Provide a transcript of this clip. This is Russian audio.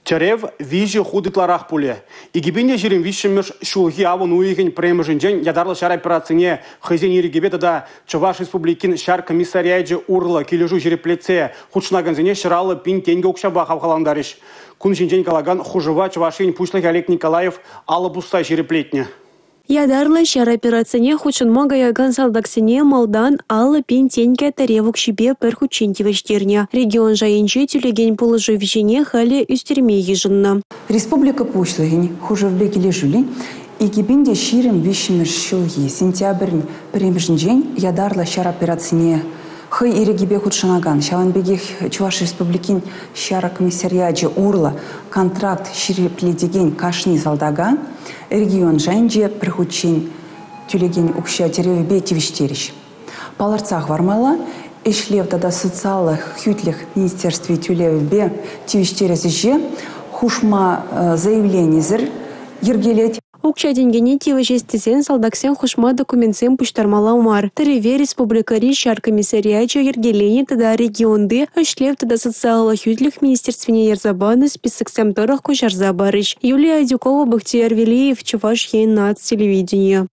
Чарев виже худыкларах пуле. Игибинде жирим вишемеш шулги авон уйген премежинжен ядарлы шар операцине хозяин гибета да Чуваш республикин шар комиссарияджи урла килежу жиреплеце хучнаганзине шаралы пин тенге укшаба хавхаландариш. Кун жинжен калаган хужева Чувашин пушлых Олег Николаев алабуста жиреплетне. Ядарлы шар операцине хучын мага яган салдаксине малдан аллы пин тенге таревук шибе пер хучентивештерне. Регион жайынче тюлеген положи вжене хали үстерме ежинна. Республика пушлыгин хужевбе кележули игибинде ширим вишимер шулги сентябрь премжинжен ядарлы шар операцине хы ирегибе худшанаган шаванбегих Чуваш республикин шара комиссарияджи урла контракт ширепледеген кашни залдага регион жайынче прихучин тюлеген укша теревебе тивиштериш. Паларцах вармала эшлев тада социалых хютлих министерстве тюлевебе тивиштерезиже хушма заявление зір ергелет. Укча денгене тивежестезен салдаксен хушма документсен пуштармала умар. Тареве республикари шар комиссарияча ергелени тада регионды эшлев тада социалых хютлих министерствене ерзабаны список сэмторах кушарза барыш. Юлия Адюкова, Бахтияр Велиев, Чуваш Ейн телевидение.